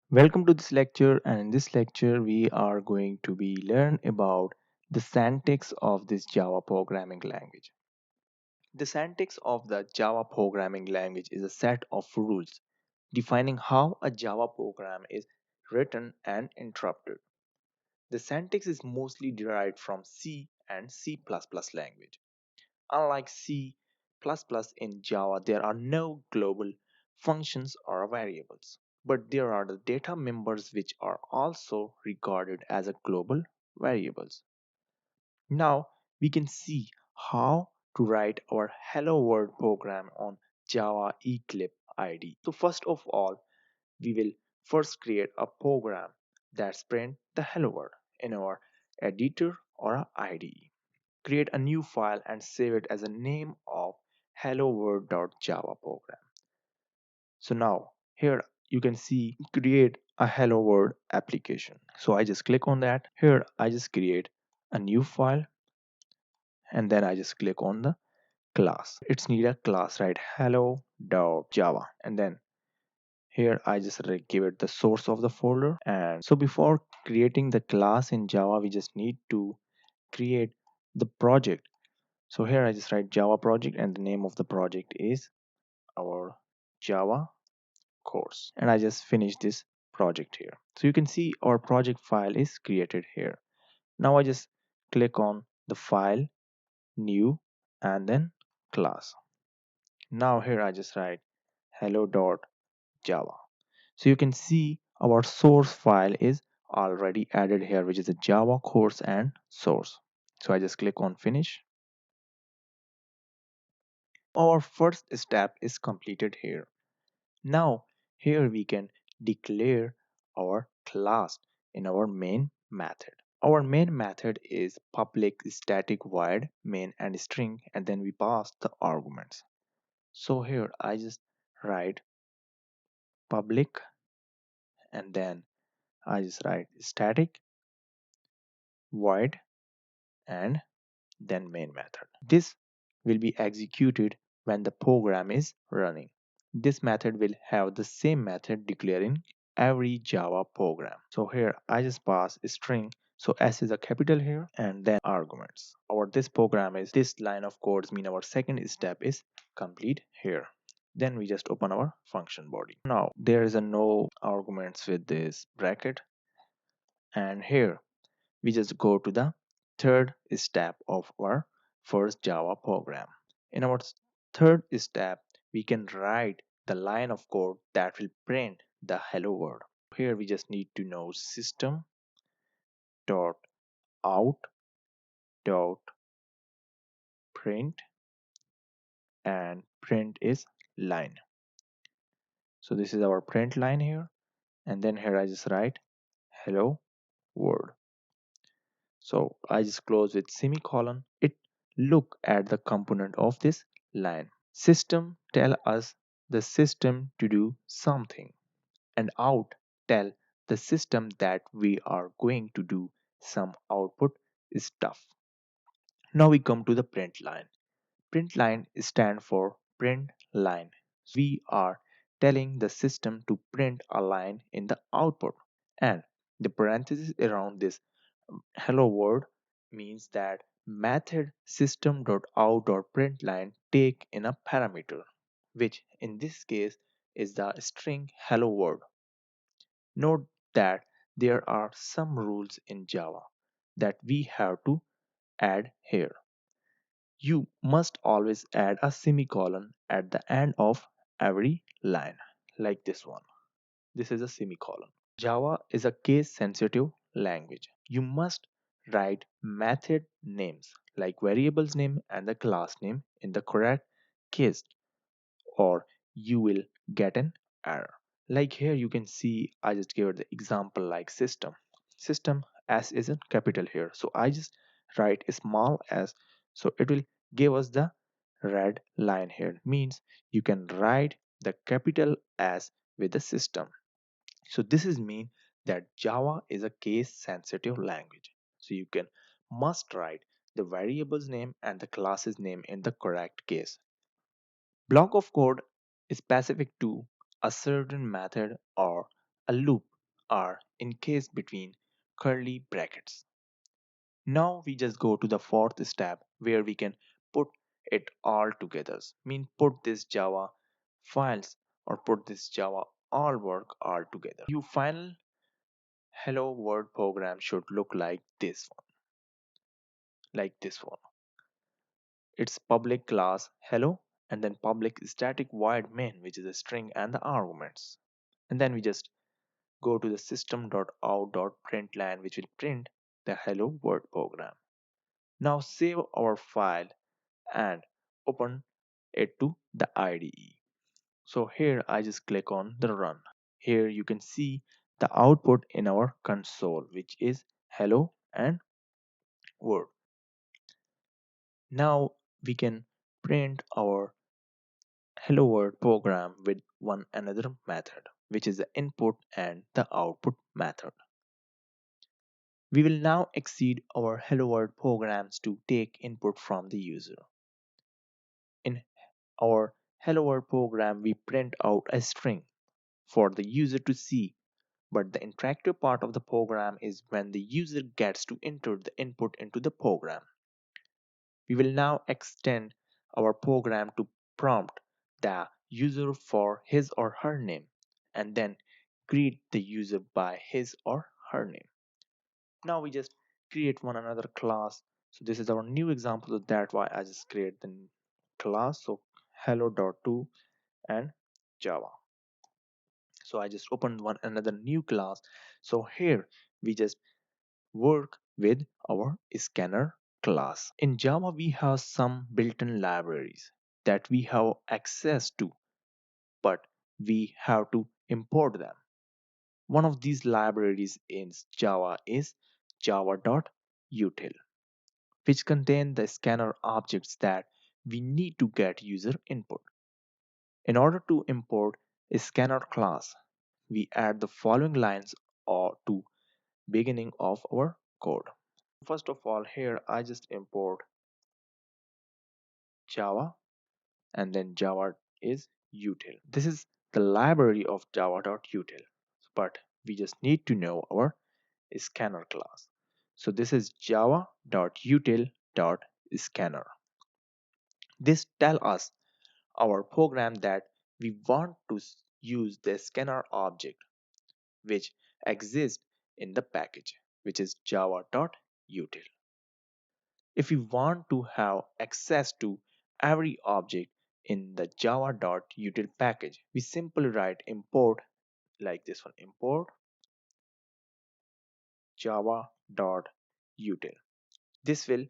Welcome to this lecture, and in this lecture we are going to be learn about the syntax of this Java programming language. The syntax of the Java programming language is a set of rules defining how a Java program is written and interpreted. The syntax is mostly derived from C and C++ language. Unlike C++ in Java, there are no global functions or variables, but there are the data members which are also regarded as a global variables. Now we can see how to write our hello world program on Java Eclipse IDE. So first of all, we will first create a program that's print the hello world in our editor or a IDE. Create a new file and save it as a name of hello world.java program. So now here you can see create a hello world application. So I just click on that. Here I just create a new file and then I just click on the class. It's need a class, right? Hello.java, and then here I just give it the source of the folder. And so before creating the class in Java, we just need to create the project. So here I just write Java project and the name of the project is our Java course, and I just finish this project here. So you can see our project file is created here. Now I just click on the file, new, and then class. Now here I just write hello.java. So you can see our source file is already added here, which is a Java course and source. So I just click on finish. Our first step is completed here. Now here we can declare our class in our main method. Our main method is public static void main and string, and then we pass the arguments. So here I just write public and then I just write static void and then main method. This will be executed when the program is running. This method will have the same method declaring every Java program. So here I just pass a string. So S is a capital here and then arguments. Our this program is this line of codes mean our second step is complete here. Then we just open our function body. Now there is a no arguments with this bracket, and here we just go to the third step of our first Java program. In our third step, we can write the line of code that will print the hello world. Here we just need to know system dot out dot print, and print is line. So this is our print line here, and then here I just write hello world. So I just close with semicolon. It look at the component of this line. System tell us the system to do something, and out tell the system that we are going to do some output stuff. Now we come to the print line. Print line stand for print line. We are telling the system to print a line in the output, and the parenthesis around this hello world means that method system.out.println take in a parameter, which in this case is the string hello world. Note that there are some rules in Java that we have to add here. You must always add a semicolon at the end of every line, like this one. This is a semicolon. Java is a case sensitive language. You must write method names like variables name and the class name in the correct case, or you will get an error. Like here you can see I just gave it the example like system. System S is in capital here. So I just write a small s, so it will give us the red line here. Means you can write the capital S with the system. So this is mean that Java is a case sensitive language. So you can must write the variable's name and the class's name in the correct case. Block of code is specific to a certain method or a loop are encased between curly brackets. Now we just go to the fourth step where we can put it all together. Mean put this Java files or put this Java all work all together. Your final hello world program should look like this one. It's public class hello and then public static void main which is a string and the arguments. And then we just go to the system.out.println which will print the hello world program. Now save our file and open it to the IDE. So here I just click on the run. Here you can see the output in our console which is hello and world. Now we can print our hello world program with one another method which is the input and the output method. We will now exceed our hello world programs to take input from the user. In our hello world program we print out a string for the user to see, but the interactive part of the program is when the user gets to enter the input into the program. We will now extend our program to prompt the user for his or her name and then greet the user by his or her name. Now we just create one another class. So this is our new example of that why I just create the class. So hello.to and Java. So I just opened one another new class. So here we just work with our scanner class. In Java we have some built-in libraries that we have access to, but we have to import them. One of these libraries in Java is java.util, which contain the scanner objects that we need to get user input. In order to import a scanner class, we add the following lines or to beginning of our code. First of all, here I just import Java and then Java is util. This is the library of java.util, but we just need to know our scanner class. So this is java.util.scanner. This tell us our program that we want to use the scanner object which exists in the package which is java.util. If we want to have access to every object in the java.util package, we simply write import like this one, import java.util. This will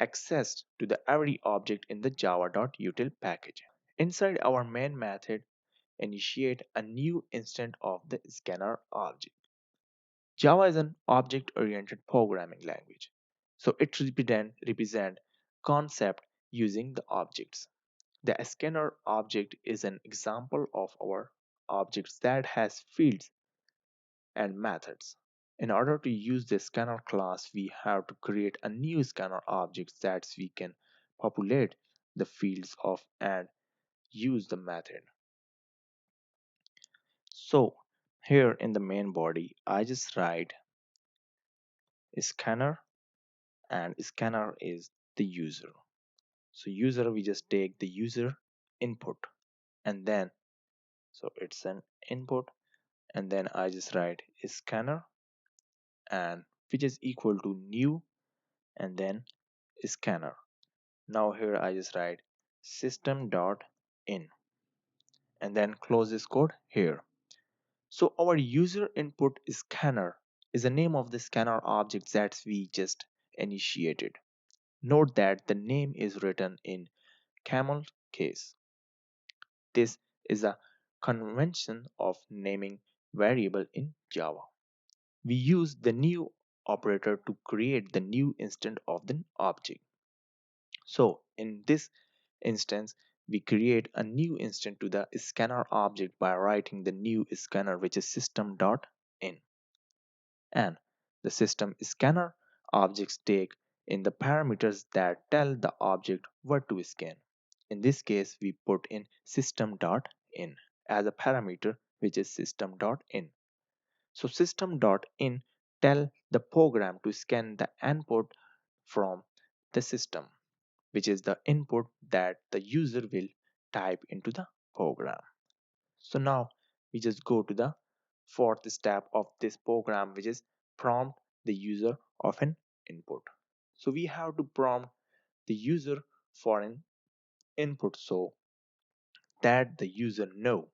access to the every object in the java.util package. Inside our main method, initiate a new instance of the scanner object. Java is an object-oriented programming language, so it represent concept using the objects. The scanner object is an example of our objects that has fields and methods. In order to use the scanner class, we have to create a new scanner object that we can populate the fields of and use the method. So here in the main body, I just write scanner and scanner is the user. So user, we just take the user input and then, so it's an input and then I just write scanner and which is equal to new and then scanner. Now here I just write system dot in and then close this code here. So our user input scanner is the name of the scanner object that we just initiated. Note that the name is written in camel case. This is a convention of naming variable in Java. We use the new operator to create the new instance of the object. So in this instance, we create a new instance to the scanner object by writing the new scanner which is system.in. And the system scanner objects take in the parameters that tell the object what to scan. In this case, we put in system.in as a parameter which is system.in. So system.in tell the program to scan the input from the system, which is the input that the user will type into the program. So now we just go to the fourth step of this program, which is prompt the user of an input. So we have to prompt the user for an input so that the user know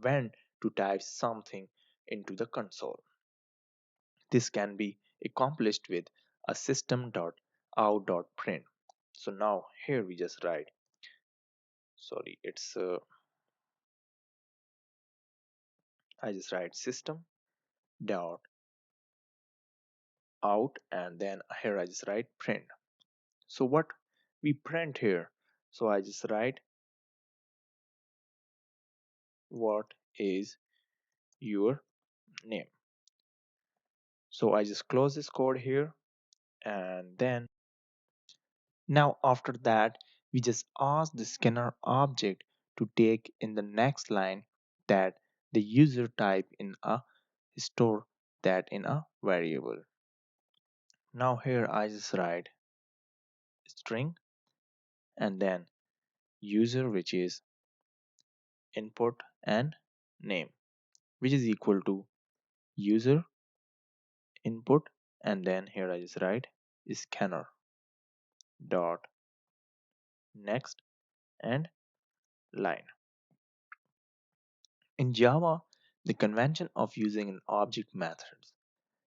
when to type something into the console. This can be accomplished with a system.out.print. So now here we just write, sorry, I just write system dot out, and then here I just write print. So what we print here, so I just write what is your name. So I just close this code here, and then now after that we just ask the scanner object to take in the next line that the user type in a store that in a variable. Now here I just write string and then user, which is input, and name, which is equal to user input, and then here I just write scanner dot next and line. In Java, the convention of using an object method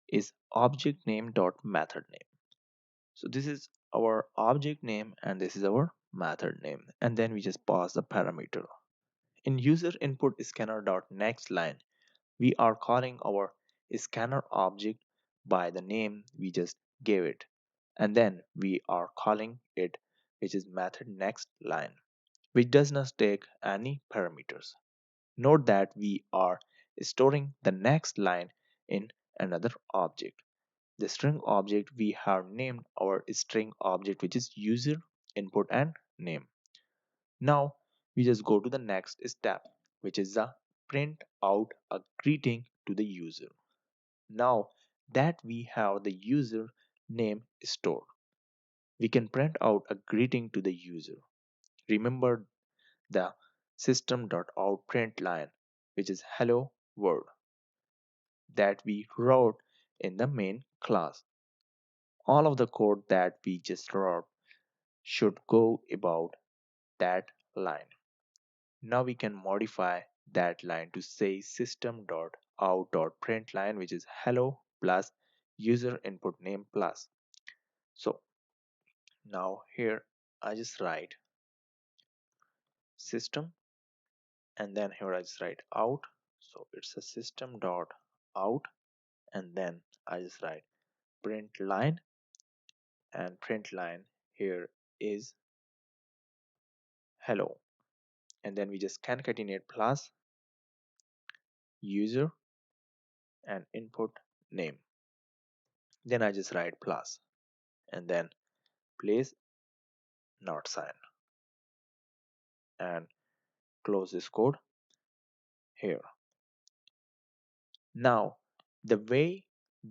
is object name dot method name. So this is our object name and this is our method name, and then we just pass the parameter. In user input scanner dot next line, we are calling our scanner object by the name we just gave it, and then we are calling it, which is method next line, which does not take any parameters. Note that we are storing the next line in another object. The string object we have named our string object, which is user input and name. Now we just go to the next step, which is the print out a greeting to the user. Now that we have the user name stored, we can print out a greeting to the user. Remember the system.out print line, which is hello world, that we wrote in the main class. All of the code that we just wrote should go about that line. Now we can modify that line to say system.out.println, which is hello plus user input name plus. So now here I just write system, and then here I just write out. So it's a system dot out, and then I just write print line, and print line here is hello, and then we just concatenate plus user and input name. Then I just write plus and then place not sign and close this code here. Now the way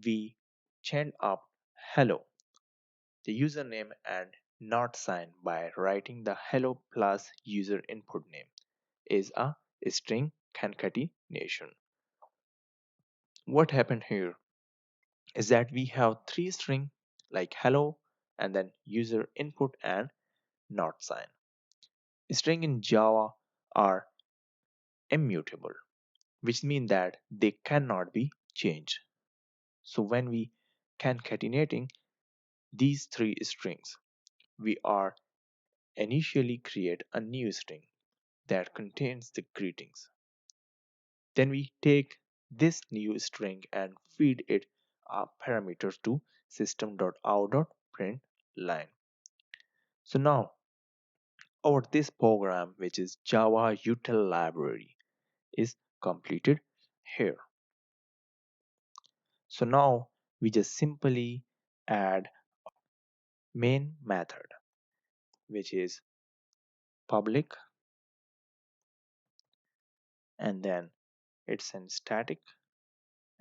we chant up hello, the username and not sign by writing the hello plus user input name is a string concatenation. What happened here is that we have three string like hello and then user input and not sign. String in Java are immutable, which means that they cannot be changed. So when we concatenating these three strings, we are initially create a new string that contains the greetings. Then we take this new string and feed it a parameter to system.out.println. So now our this program, which is Java util library, is completed here. So now we just simply add main method, which is public, and then it's in static,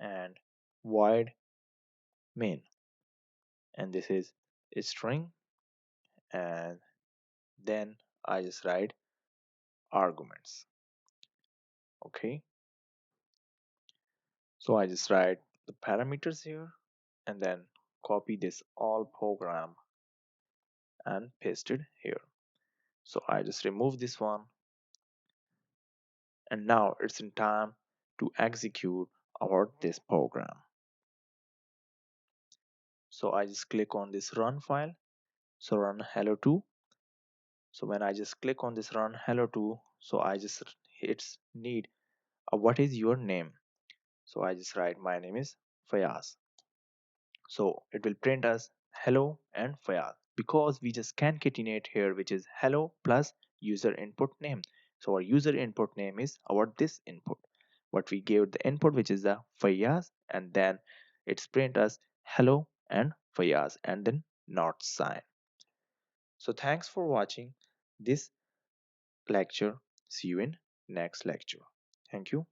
and void main, and this is a string, and then I just write arguments. Okay, so I just write the parameters here and then copy this all program and paste it here. So I just remove this one, and now it's in time to execute our this program. So I just click on this run file, so run hello 2. So when I just click on this run hello 2, so I just it's need a what is your name. So I just write my name is Fayaz. So it will print us hello and Fayaz because we just concatenate here, which is hello plus user input name. So our user input name is our this input. What we gave the input, which is the Fayaz, and then it's print us hello and Fayaz and then not sign. So thanks for watching this lecture. See you in next lecture. Thank you.